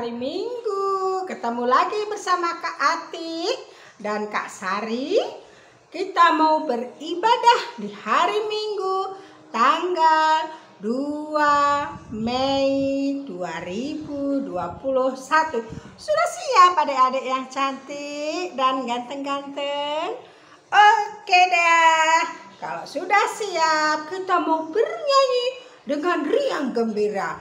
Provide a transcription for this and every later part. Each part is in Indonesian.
hari Minggu. Ketemu lagi bersama Kak Atik dan Kak Sari. Kita mau beribadah di hari Minggu tanggal 2 Mei 2021. Sudah siap adik-adik yang cantik dan ganteng-ganteng? Oke deh. Kalau sudah siap, kita mau bernyanyi dengan riang gembira.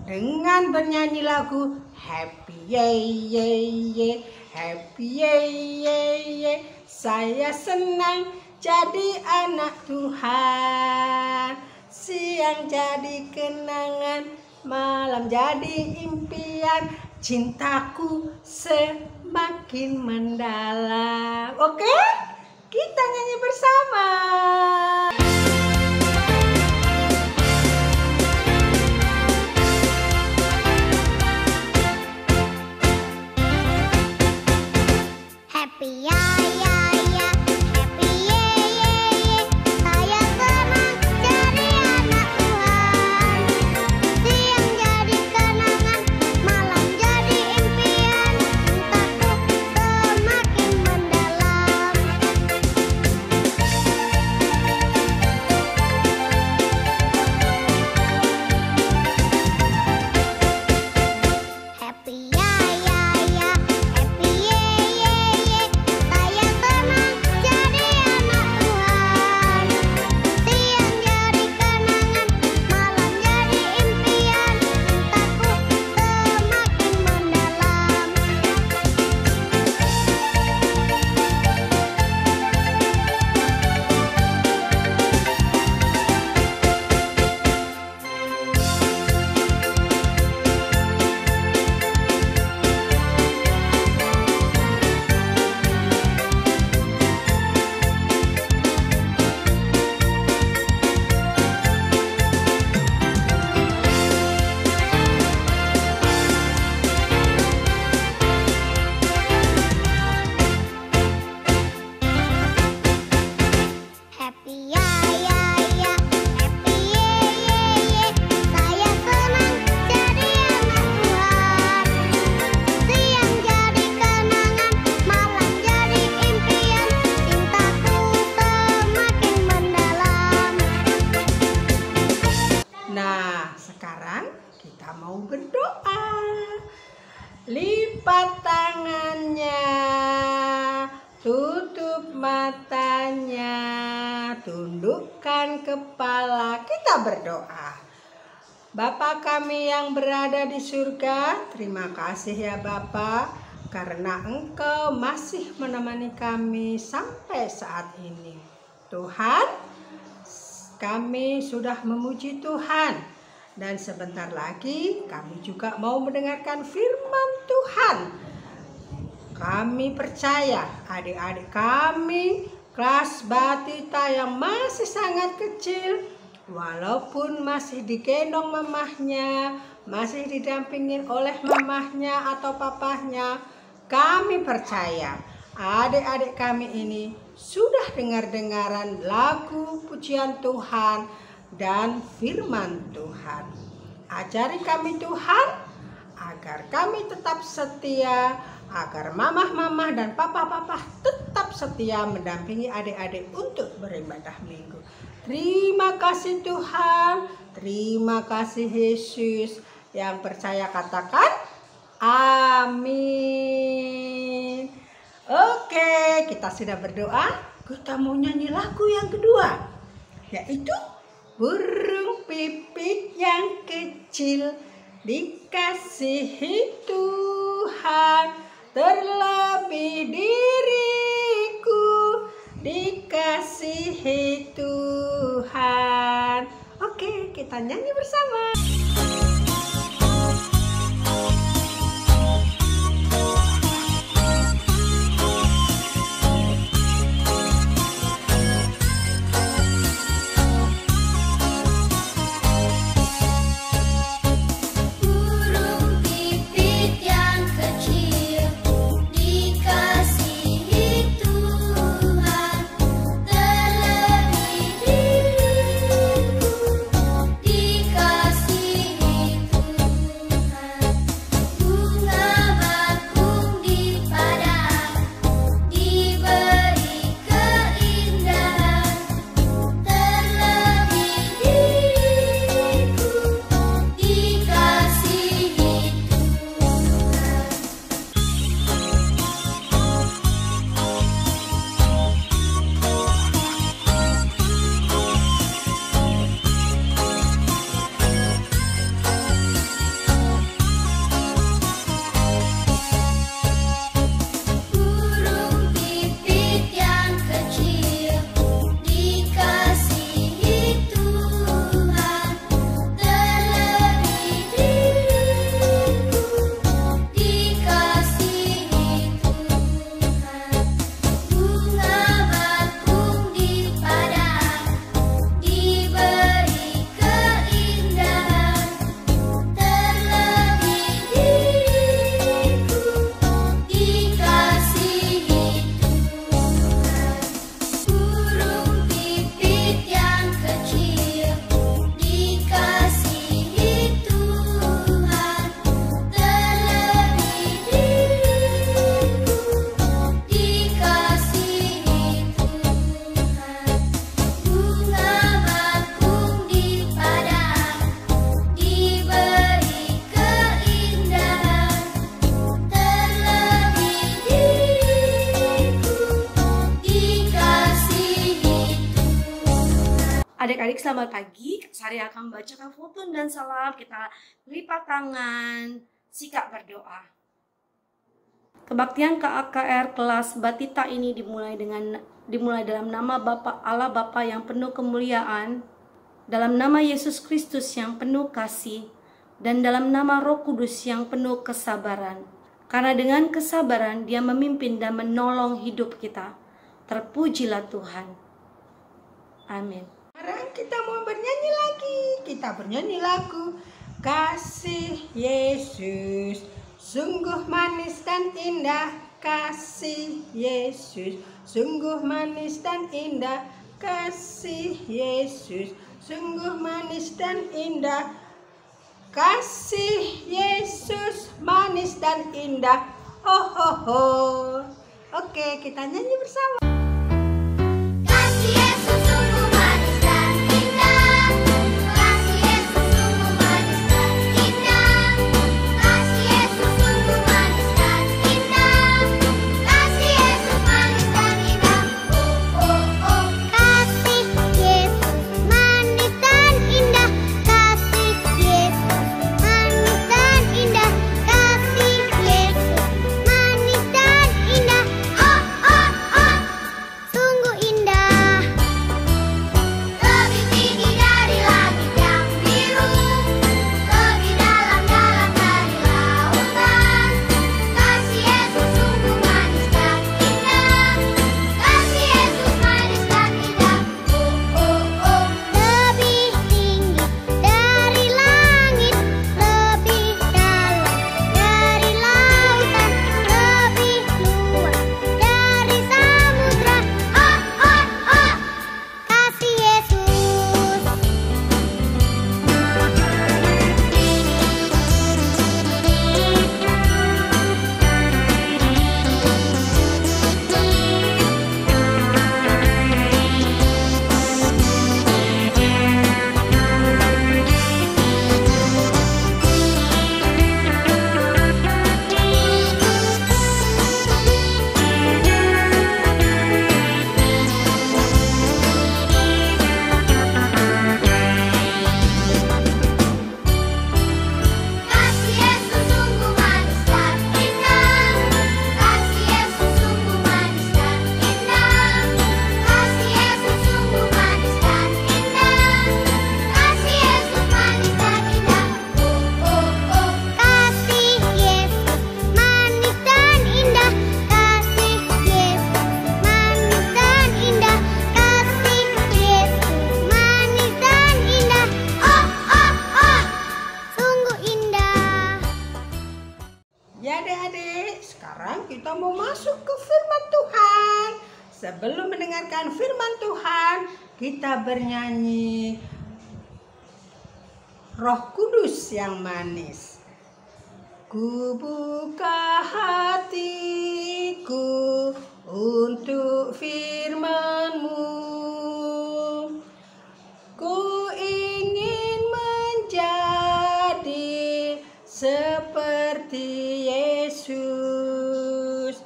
Dengan bernyanyi lagu Happy Yay Yay Yay, Happy Yay Yay Yay. Saya senang jadi anak Tuhan. Siang jadi kenangan, malam jadi impian. Cintaku semakin mendalam. Oke? Kita nyanyi bersama. Happy ya ya ya, happy ye ye ye. Saya senang jadi anak Tuhan. Siang jadi kenangan, malam jadi impian. Cintaku semakin mendalam. Happy ya ya ya, happy ye ye ye. Saya senang jadi anak Tuhan. Siang jadi kenangan, malam jadi impian. Cintaku semakin mendalam. Happy ya ya ya, happy ye ye ye. Saya senang jadi anak Tuhan. Siang jadi kenangan, malam jadi impian. Cintaku semakin mendalam. Nah, sekarang kita mau berdoa. Lipat tangannya, tutup matanya, tundukkan kepala. Kita berdoa. Bapa kami yang berada di surga, terima kasih ya Bapa, karena Engkau masih menemani kami sampai saat ini. Tuhan, kami sudah memuji Tuhan. Dan sebentar lagi kami juga mau mendengarkan firman Tuhan. Kami percaya adik-adik kami kelas batita yang masih sangat kecil, walaupun masih digendong mamahnya, masih didampingin oleh mamahnya atau papahnya, kami percaya adik-adik kami ini sudah dengar-dengaran lagu pujian Tuhan dan firman Tuhan. Ajari kami Tuhan, agar kami tetap setia, agar mamah-mamah dan papa-papa tetap setia mendampingi adik-adik untuk beribadah minggu. Terima kasih Tuhan, terima kasih Yesus. Yang percaya katakan amin. Oke, kita sudah berdoa. Kita mau nyanyi lagu yang kedua, yaitu burung pipit yang kecil dikasihi Tuhan, terlebih diriku dikasihi Tuhan. Oke, kita nyanyi bersama. Burung pipit yang kecil dikasihi Tuhan, terlebih diriku dikasihi Adik-adik selamat pagi, Sari akan membacakan Futun dan Salam. Kita lipat tangan, sikap berdoa. Kebaktian KAKR kelas Batita ini dimulai dalam nama Bapa Allah Bapa yang penuh kemuliaan, dalam nama Yesus Kristus yang penuh kasih, dan dalam nama Roh Kudus yang penuh kesabaran. Karena dengan kesabaran Dia memimpin dan menolong hidup kita. Terpujilah Tuhan. Amin. Sekarang kita mau bernyanyi lagi. Kita bernyanyi lagu Kasih Yesus sungguh manis dan indah. Kasih Yesus sungguh manis dan indah. Kasih Yesus sungguh manis dan indah. Kasih Yesus manis dan indah. Oh ho ho. Oke, kita nyanyi bersama. Kasih Yesus sungguh manis dan indah. Kasih Yesus sungguh manis dan indah. Kasih Yesus sungguh manis dan indah. Kasih Yesus manis dan indah. Oh oh oh. Kasih Yesus manis dan indah. Kasih Yesus manis dan indah. Kasih Yesus manis dan indah. Oh oh oh. Sungguh indah. Lebih tinggi dari langit yang biru, lebih dalam-dalam dari lautan. Kasih Yesus sungguh manis dan indah. Kasih Yesus manis dan indah. Oh oh oh. Lebih tinggi dari langit, lebih dalam dari lautan, lebih luas dari samudra. Oh oh oh. Kasih Yesus. Kasih Yesus sungguh manis dan indah. Kasih Yesus sungguh manis dan indah. Kasih Yesus sungguh manis dan indah. Kasih Yesus manis dan indah. Oh oh oh. Kasih Yesus manis dan indah. Kasih Yesus manis dan indah. Kasih Yesus manis dan indah. Oh oh oh. Sungguh indah. Ya adik-adik, sekarang kita mau masuk ke firman Tuhan. Sebelum mendengarkan firman Tuhan, kita bernyanyi Roh Kudus yang manis. Ku buka hatiku untuk firman-Mu. Ku ingin menjadi seperti Yesus.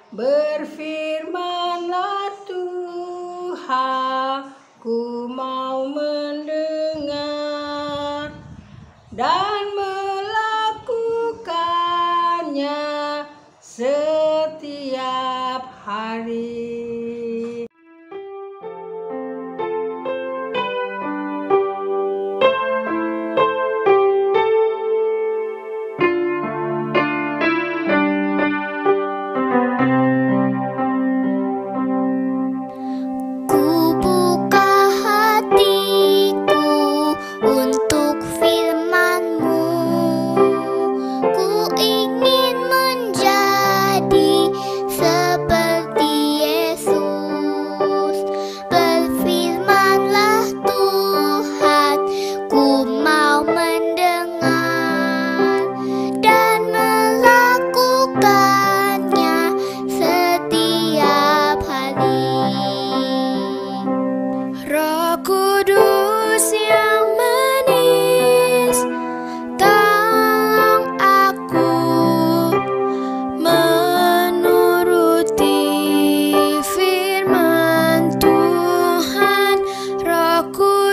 Berfirmanlah Tuhan, ku mau mendengar dan melakukannya setiap hari. Ku buka hatiku untuk firman-Mu. Ku ingin menjadi seperti Yesus. Berfirmanlah Tuhan, ku mau mendengar dan melakukannya setiap hari. Roh Kudus yang manis, tolong aku menuruti firman Tuhan. Roh Kudus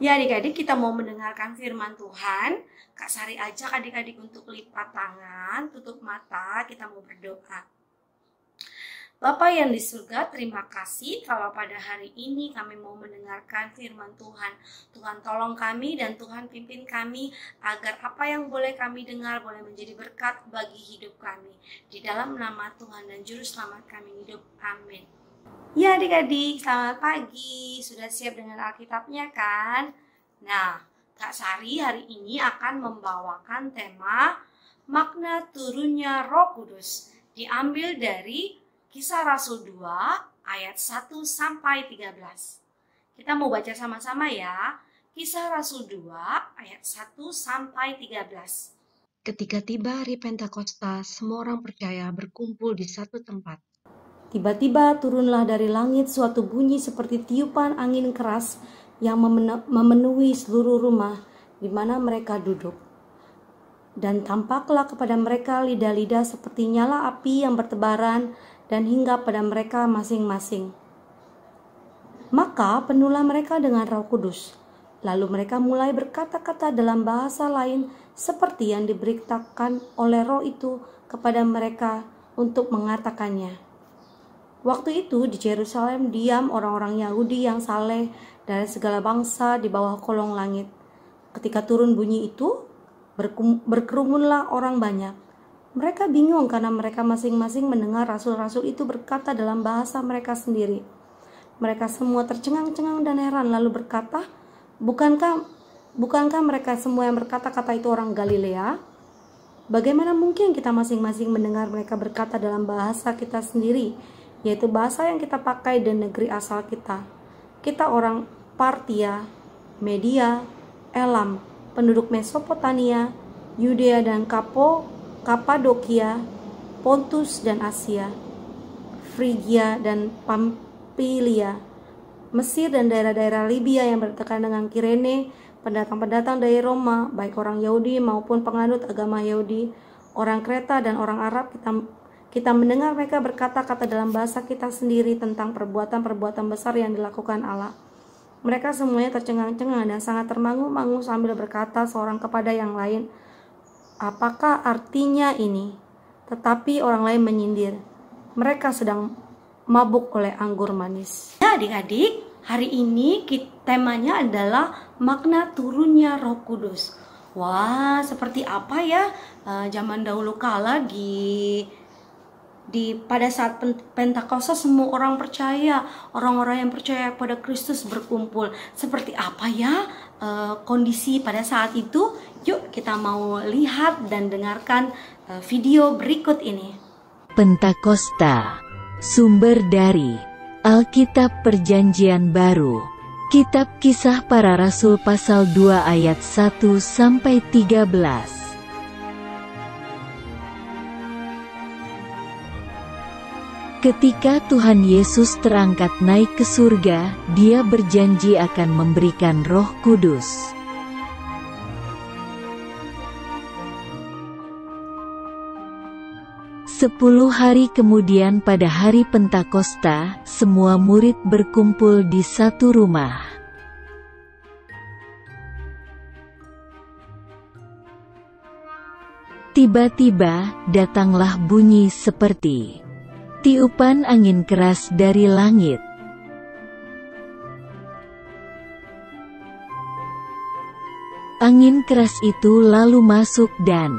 Ya adik-adik, kita mau mendengarkan firman Tuhan. Kak Sari ajak adik-adik untuk lipat tangan, tutup mata, kita mau berdoa. Bapa yang di surga, terima kasih kalau pada hari ini kami mau mendengarkan firman Tuhan. Tuhan tolong kami dan Tuhan pimpin kami agar apa yang boleh kami dengar boleh menjadi berkat bagi hidup kami. Di dalam nama Tuhan dan Juru Selamat kami hidup. Amin. Ya adik-adik, selamat pagi. Sudah siap dengan Alkitabnya kan? Nah, Kak Sari hari ini akan membawakan tema makna turunnya Roh Kudus. Diambil dari Kisah Rasul 2 ayat 1 sampai 13. Kita mau baca sama-sama ya. Kisah Rasul 2 ayat 1 sampai 13. Ketika tiba hari Pentakosta, semua orang percaya berkumpul di satu tempat. Tiba-tiba turunlah dari langit suatu bunyi seperti tiupan angin keras yang memenuhi seluruh rumah di mana mereka duduk. Dan tampaklah kepada mereka lidah-lidah seperti nyala api yang bertebaran dan hinggap pada mereka masing-masing. Maka penuhlah mereka dengan Roh Kudus. Lalu mereka mulai berkata-kata dalam bahasa lain seperti yang diberitakan oleh Roh itu kepada mereka untuk mengatakannya. Waktu itu di Yerusalem diam orang-orang Yahudi yang saleh dari segala bangsa di bawah kolong langit. Ketika turun bunyi itu, berkerumunlah orang banyak. Mereka bingung karena mereka masing-masing mendengar rasul-rasul itu berkata dalam bahasa mereka sendiri. Mereka semua tercengang-cengang dan heran lalu berkata, Bukankah mereka semua yang berkata-kata itu orang Galilea? Bagaimana mungkin kita masing-masing mendengar mereka berkata dalam bahasa kita sendiri, yaitu bahasa yang kita pakai di negeri asal kita? Kita orang Partia, Media, Elam, penduduk Mesopotamia, Yudea dan Kapadokia, Pontus dan Asia, Frigia dan Pamfilia, Mesir dan daerah-daerah Libya yang berdekatan dengan Kirene, pendatang-pendatang dari Roma, baik orang Yahudi maupun penganut agama Yahudi, orang Kreta dan orang Arab, kita mendengar mereka berkata-kata dalam bahasa kita sendiri tentang perbuatan-perbuatan besar yang dilakukan Allah. Mereka semuanya tercengang-cengang dan sangat termangu-mangu sambil berkata seorang kepada yang lain, "Apakah artinya ini?" Tetapi orang lain menyindir, "Mereka sedang mabuk oleh anggur manis." Ya adik-adik, hari ini temanya adalah makna turunnya Roh Kudus. Wah, seperti apa ya zaman dahulu kala pada saat Pentakosta semua orang percaya, orang-orang yang percaya pada Kristus berkumpul. Seperti apa ya kondisi pada saat itu? Yuk kita mau lihat dan dengarkan video berikut ini. Pentakosta, sumber dari Alkitab Perjanjian Baru, Kitab Kisah Para Rasul pasal 2 ayat 1 sampai 13. Ketika Tuhan Yesus terangkat naik ke surga, Dia berjanji akan memberikan Roh Kudus. Sepuluh hari kemudian pada hari Pentakosta, semua murid berkumpul di satu rumah. Tiba-tiba, datanglah bunyi seperti tiupan angin keras dari langit. Angin keras itu lalu masuk dan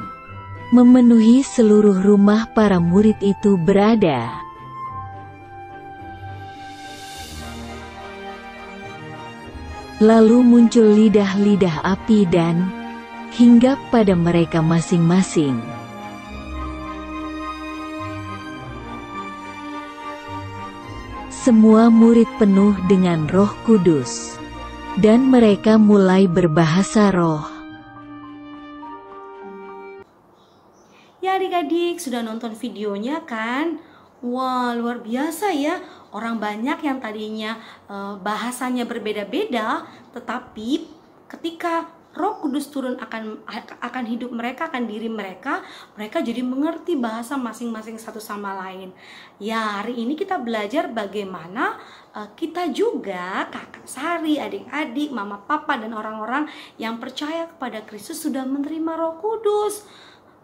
memenuhi seluruh rumah para murid itu berada. Lalu muncul lidah-lidah api dan hinggap pada mereka masing-masing. Semua murid penuh dengan Roh Kudus, dan mereka mulai berbahasa roh. Ya adik-adik, sudah nonton videonya kan? Wah, luar biasa ya. Orang banyak yang tadinya bahasanya berbeda-beda, tetapi ketika Roh Kudus turun akan hidup mereka, akan diri mereka. Mereka jadi mengerti bahasa masing-masing satu sama lain. Ya, hari ini kita belajar bagaimana kita juga, kakak Sari, adik-adik, mama, papa, dan orang-orang yang percaya kepada Kristus sudah menerima Roh Kudus.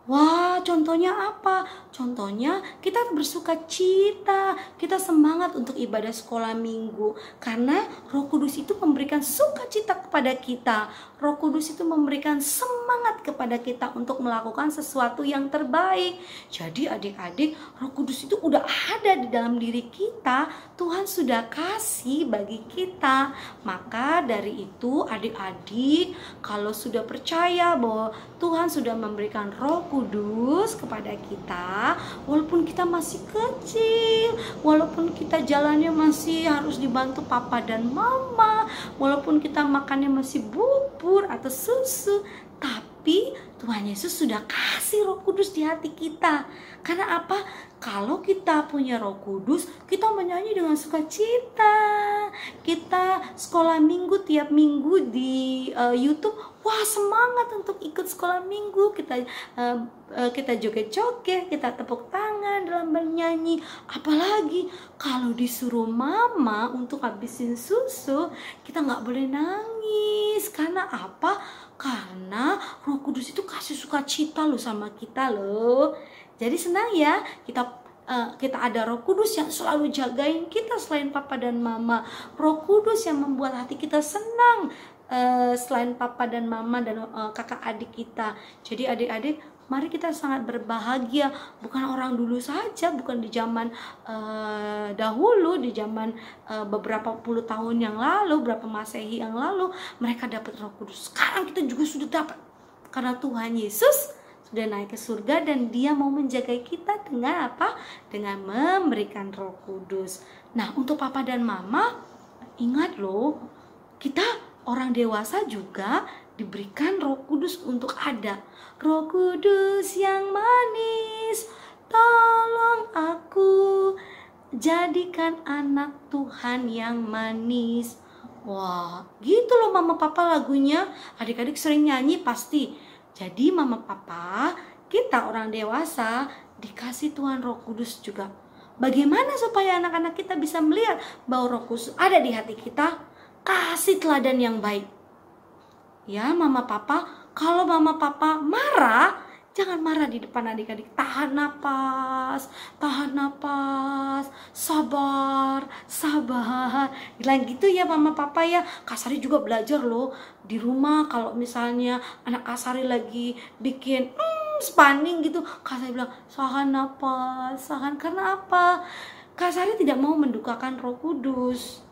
Wah, contohnya apa? Contohnya kita bersuka cita, kita semangat untuk ibadah sekolah minggu. Karena Roh Kudus itu memberikan sukacita kepada kita. Roh Kudus itu memberikan semangat kepada kita untuk melakukan sesuatu yang terbaik. Jadi adik-adik, Roh Kudus itu udah ada di dalam diri kita. Tuhan sudah kasih bagi kita. Maka dari itu adik-adik, kalau sudah percaya bahwa Tuhan sudah memberikan Roh Kudus kepada kita, walaupun kita masih kecil, walaupun kita jalannya masih harus dibantu papa dan mama, walaupun kita makannya masih bubur atau susu, tapi Tuhan Yesus sudah kasih Roh Kudus di hati kita. Karena apa? Kalau kita punya Roh Kudus, kita menyanyi dengan sukacita. Kita sekolah minggu tiap minggu di YouTube. Wah, semangat untuk ikut sekolah minggu. Kita joget-joget, kita tepuk tangan dalam bernyanyi. Apalagi kalau disuruh mama untuk habisin susu, kita nggak boleh nangis. Karena apa? Karena Roh Kudus itu kasih sukacita loh sama kita loh. Jadi senang ya kita ada Roh Kudus yang selalu jagain kita selain papa dan mama. Roh Kudus yang membuat hati kita senang selain papa dan mama dan kakak adik kita. Jadi adik-adik, mari kita sangat berbahagia. Bukan orang dulu saja, bukan di zaman dahulu, di zaman beberapa puluh tahun yang lalu, berapa Masehi yang lalu, mereka dapat Roh Kudus. Sekarang kita juga sudah dapat. Karena Tuhan Yesus sudah naik ke surga dan Dia mau menjaga kita dengan apa? Dengan memberikan Roh Kudus. Nah, untuk papa dan mama, ingat loh, kita orang dewasa juga diberikan Roh Kudus untuk ada. Roh Kudus yang manis, tolong aku jadikan anak Tuhan yang manis. Wah, gitu loh mama papa lagunya. Adik-adik sering nyanyi pasti. Jadi mama papa, kita orang dewasa dikasih Tuhan Roh Kudus juga. Bagaimana supaya anak-anak kita bisa melihat bahwa Roh Kudus ada di hati kita? Kasih teladan yang baik. Ya mama papa, kalau mama papa marah, jangan marah di depan adik-adik. Tahan napas, sabar. Bilang gitu ya mama papa ya. Kak Sari juga belajar loh di rumah. Kalau misalnya anak Kak Sari lagi bikin spanning gitu, Kak Sari bilang tahan napas. Karena apa? Kak Sari tidak mau mendukakan Roh Kudus.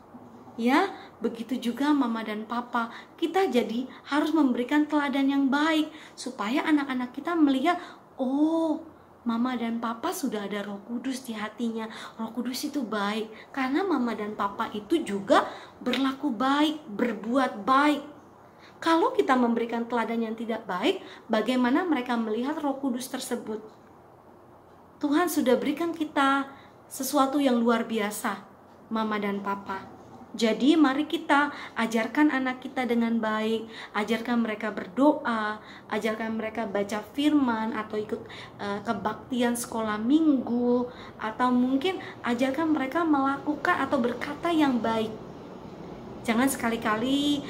Ya, begitu juga mama dan papa. Kita jadi harus memberikan teladan yang baik supaya anak-anak kita melihat, oh, mama dan papa sudah ada Roh Kudus di hatinya. Roh Kudus itu baik karena mama dan papa itu juga berlaku baik, berbuat baik. Kalau kita memberikan teladan yang tidak baik, bagaimana mereka melihat Roh Kudus tersebut? Tuhan sudah berikan kita sesuatu yang luar biasa, mama dan papa. Jadi mari kita ajarkan anak kita dengan baik, ajarkan mereka berdoa, ajarkan mereka baca firman atau ikut kebaktian sekolah minggu, atau mungkin ajarkan mereka melakukan atau berkata yang baik. Jangan sekali-kali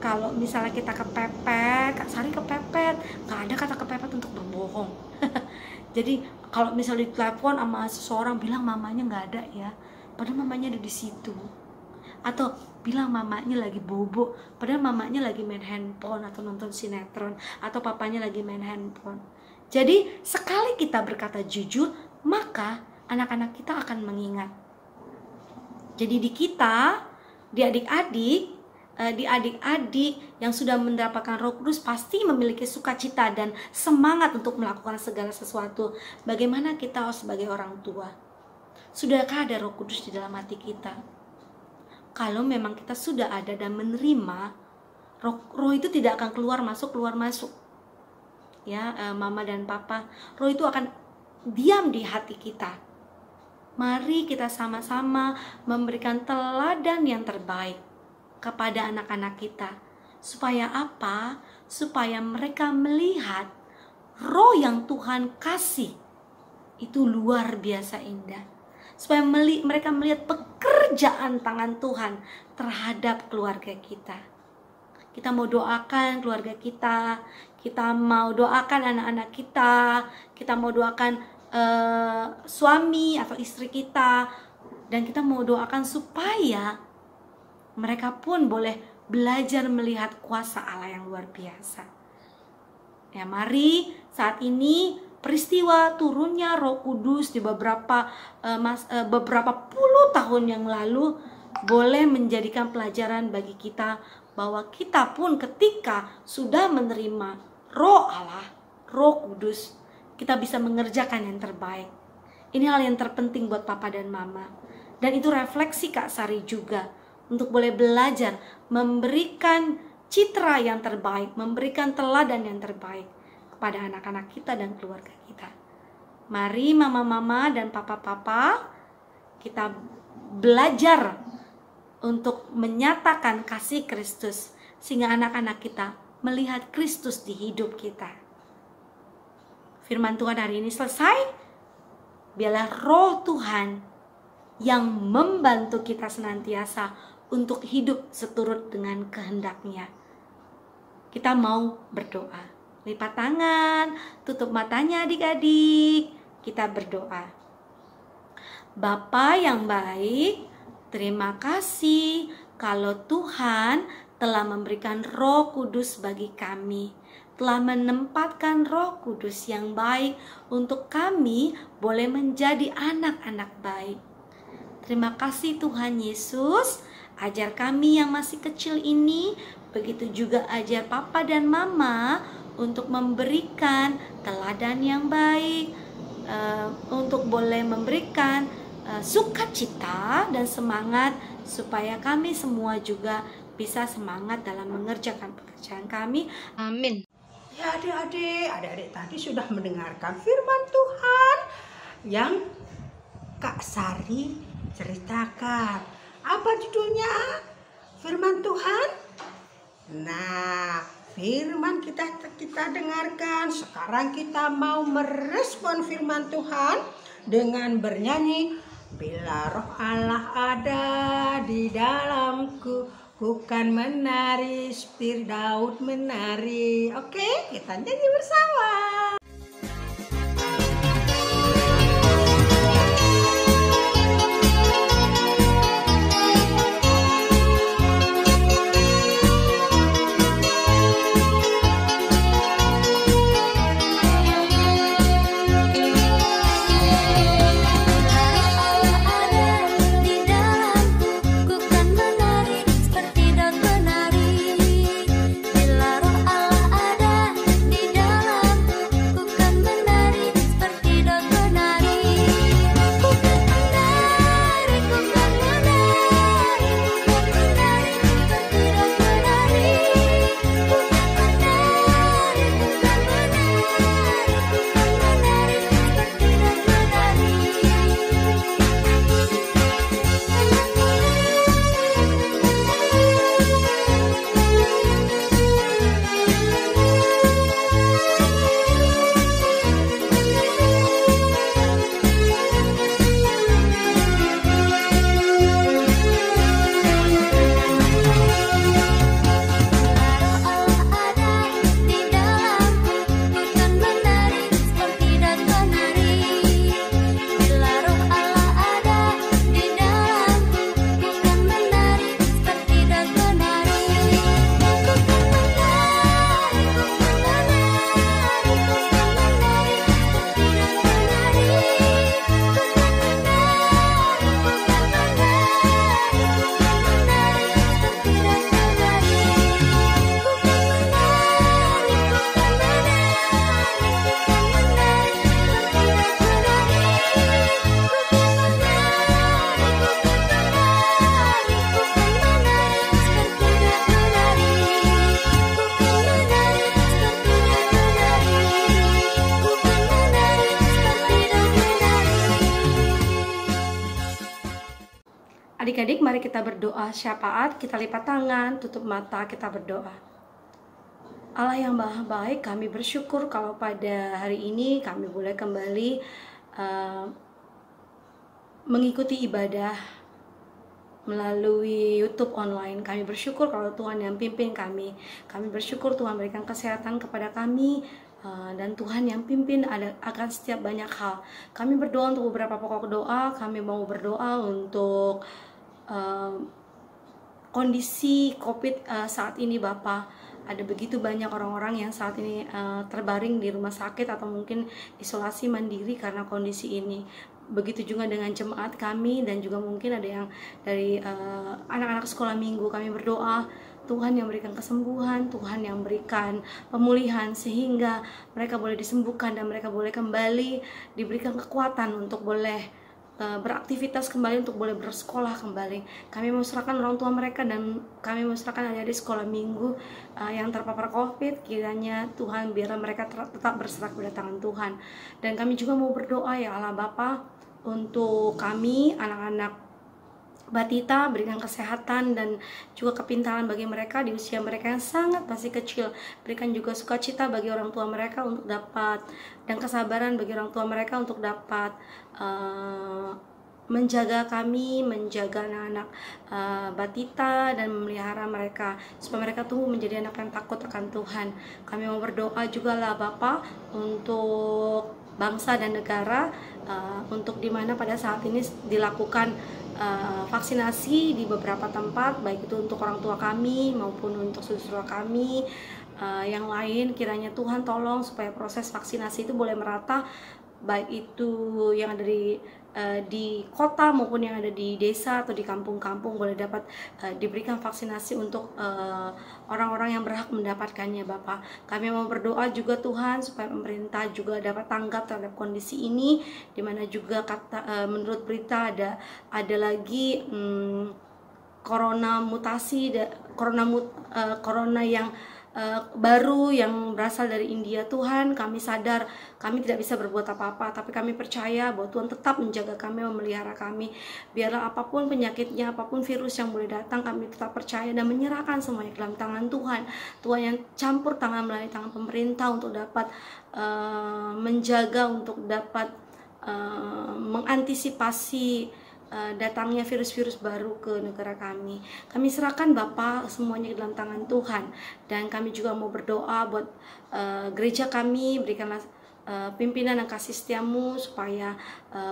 kalau misalnya kita kepepet, Kak Sari kepepet, gak ada kata kepepet untuk berbohong. Jadi kalau misalnya ditelepon sama seseorang bilang mamanya gak ada ya, padahal mamanya ada di situ. Atau bilang mamanya lagi bobo, padahal mamanya lagi main handphone atau nonton sinetron, atau papanya lagi main handphone. Jadi sekali kita berkata jujur, maka anak-anak kita akan mengingat. Jadi di kita, di adik-adik yang sudah mendapatkan Roh Kudus pasti memiliki sukacita dan semangat untuk melakukan segala sesuatu. Bagaimana kita sebagai orang tua? Sudahkah ada Roh Kudus di dalam hati kita? Kalau memang kita sudah ada dan menerima, roh itu tidak akan keluar masuk. Ya, mama dan papa, roh itu akan diam di hati kita. Mari kita sama-sama memberikan teladan yang terbaik kepada anak-anak kita. Supaya apa? Supaya mereka melihat roh yang Tuhan kasih itu luar biasa indah. Supaya mereka melihat pekerjaan tangan Tuhan terhadap keluarga kita. Kita mau doakan keluarga kita, kita mau doakan anak-anak kita mau doakan suami atau istri kita, dan kita mau doakan supaya mereka pun boleh belajar melihat kuasa Allah yang luar biasa. Ya, mari saat ini peristiwa turunnya Roh Kudus di beberapa puluh tahun yang lalu boleh menjadikan pelajaran bagi kita bahwa kita pun ketika sudah menerima Roh Allah, Roh Kudus, kita bisa mengerjakan yang terbaik. Ini hal yang terpenting buat papa dan mama. Dan itu refleksi Kak Sari juga untuk boleh belajar memberikan citra yang terbaik, memberikan teladan yang terbaik kepada anak-anak kita dan keluarga kita. Mari mama-mama dan papa-papa, kita belajar untuk menyatakan kasih Kristus sehingga anak-anak kita melihat Kristus di hidup kita. Firman Tuhan hari ini selesai. Biarlah Roh Tuhan yang membantu kita senantiasa untuk hidup seturut dengan kehendak-Nya. Kita mau berdoa. Lipat tangan, tutup matanya adik-adik. Kita berdoa. Bapa yang baik, terima kasih kalau Tuhan telah memberikan Roh Kudus bagi kami, telah menempatkan Roh Kudus yang baik untuk kami boleh menjadi anak-anak baik. Terima kasih Tuhan Yesus, ajar kami yang masih kecil ini, begitu juga ajar papa dan mama untuk memberikan teladan yang baik, untuk boleh memberikan sukacita dan semangat supaya kami semua juga bisa semangat dalam mengerjakan pekerjaan kami. Amin. Ya adik-adik tadi sudah mendengarkan firman Tuhan yang Kak Sari ceritakan. Apa judulnya? Firman Tuhan? Nah, firman kita dengarkan. Sekarang kita mau merespon firman Tuhan dengan bernyanyi. Bila Roh Allah ada di dalamku, ku kan menari seperti Daud menari. Oke, kita nyanyi bersama. Adik-adik, mari kita berdoa syafaat, kita lipat tangan, tutup mata, kita berdoa. Allah yang Maha Baik, kami bersyukur kalau pada hari ini kami boleh kembali mengikuti ibadah melalui YouTube online. Kami bersyukur kalau Tuhan yang pimpin kami. Kami bersyukur Tuhan berikan kesehatan kepada kami, dan Tuhan yang pimpin akan setiap banyak hal. Kami berdoa untuk beberapa pokok doa. Kami mau berdoa untuk kondisi COVID saat ini Bapa. Ada begitu banyak orang-orang yang saat ini terbaring di rumah sakit atau mungkin isolasi mandiri karena kondisi ini. Begitu juga dengan jemaat kami, dan juga mungkin ada yang dari anak-anak sekolah minggu. Kami berdoa Tuhan yang berikan kesembuhan, Tuhan yang berikan pemulihan, sehingga mereka boleh disembuhkan dan mereka boleh kembali diberikan kekuatan untuk boleh beraktivitas kembali, untuk boleh bersekolah kembali. Kami mau serahkan orang tua mereka, dan kami mau serahkan adik-adik sekolah minggu yang terpapar COVID. Kiranya Tuhan biarlah mereka tetap berserah pada tangan Tuhan. Dan kami juga mau berdoa ya Allah Bapa, untuk kami anak-anak Batita, berikan kesehatan dan juga kepintaran bagi mereka di usia mereka yang sangat masih kecil. Berikan juga sukacita bagi orang tua mereka untuk dapat, dan kesabaran bagi orang tua mereka untuk dapat menjaga kami, menjaga anak-anak Batita, dan memelihara mereka supaya mereka tumbuh menjadi anak yang takut akan Tuhan. Kami mau berdoa juga lah Bapa untuk bangsa dan negara, untuk dimana pada saat ini dilakukan vaksinasi di beberapa tempat, baik itu untuk orang tua kami maupun untuk saudara kami yang lain. Kiranya Tuhan tolong supaya proses vaksinasi itu boleh merata, baik itu yang ada di kota maupun yang ada di desa atau di kampung-kampung boleh dapat diberikan vaksinasi untuk orang-orang yang berhak mendapatkannya Bapak. Kami mau berdoa juga Tuhan supaya pemerintah juga dapat tanggap terhadap kondisi ini, dimana juga menurut berita ada lagi corona mutasi, corona yang baru yang berasal dari India. Tuhan, kami sadar kami tidak bisa berbuat apa-apa, tapi kami percaya bahwa Tuhan tetap menjaga kami, memelihara kami. Biarlah apapun penyakitnya, apapun virus yang boleh datang, kami tetap percaya dan menyerahkan semuanya ke dalam tangan Tuhan. Tuhan yang campur tangan melalui tangan pemerintah untuk dapat menjaga, untuk dapat mengantisipasi datangnya virus-virus baru ke negara kami. Kami serahkan Bapa semuanya ke dalam tangan Tuhan, dan kami juga mau berdoa buat gereja kami. Berikanlah pimpinan dan kasih setiamu supaya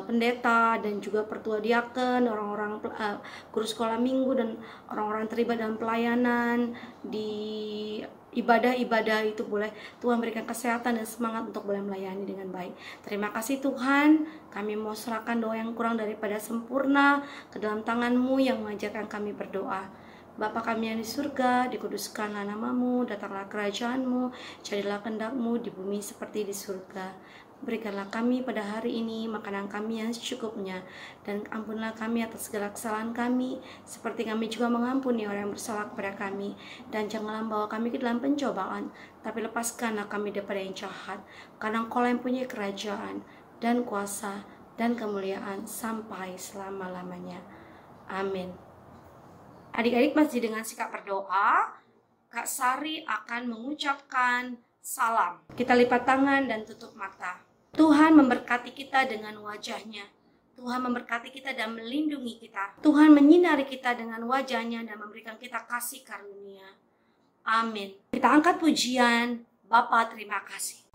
pendeta dan juga pertua diaken, orang-orang guru sekolah minggu, dan orang-orang terlibat dalam pelayanan di ibadah-ibadah itu boleh Tuhan berikan kesehatan dan semangat untuk boleh melayani dengan baik. Terima kasih Tuhan. Kami mau serahkan doa yang kurang daripada sempurna ke dalam tangan-Mu yang mengajarkan kami berdoa. Bapa kami yang di surga, dikuduskanlah namamu, datanglah kerajaan-Mu, jadilah kehendak-Mu di bumi seperti di surga. Berikanlah kami pada hari ini makanan kami yang secukupnya, dan ampunlah kami atas segala kesalahan kami, seperti kami juga mengampuni orang yang bersalah kepada kami. Dan janganlah membawa kami ke dalam pencobaan, tapi lepaskanlah kami daripada yang jahat, karena Engkau yang punya kerajaan, dan kuasa, dan kemuliaan sampai selama-lamanya. Amin. Adik-adik masih dengan sikap berdoa, Kak Sari akan mengucapkan salam. Kita lipat tangan dan tutup mata. Tuhan memberkati kita dengan wajah-Nya. Tuhan memberkati kita dan melindungi kita. Tuhan menyinari kita dengan wajah-Nya dan memberikan kita kasih karunia. Amin. Kita angkat pujian. Bapa, terima kasih.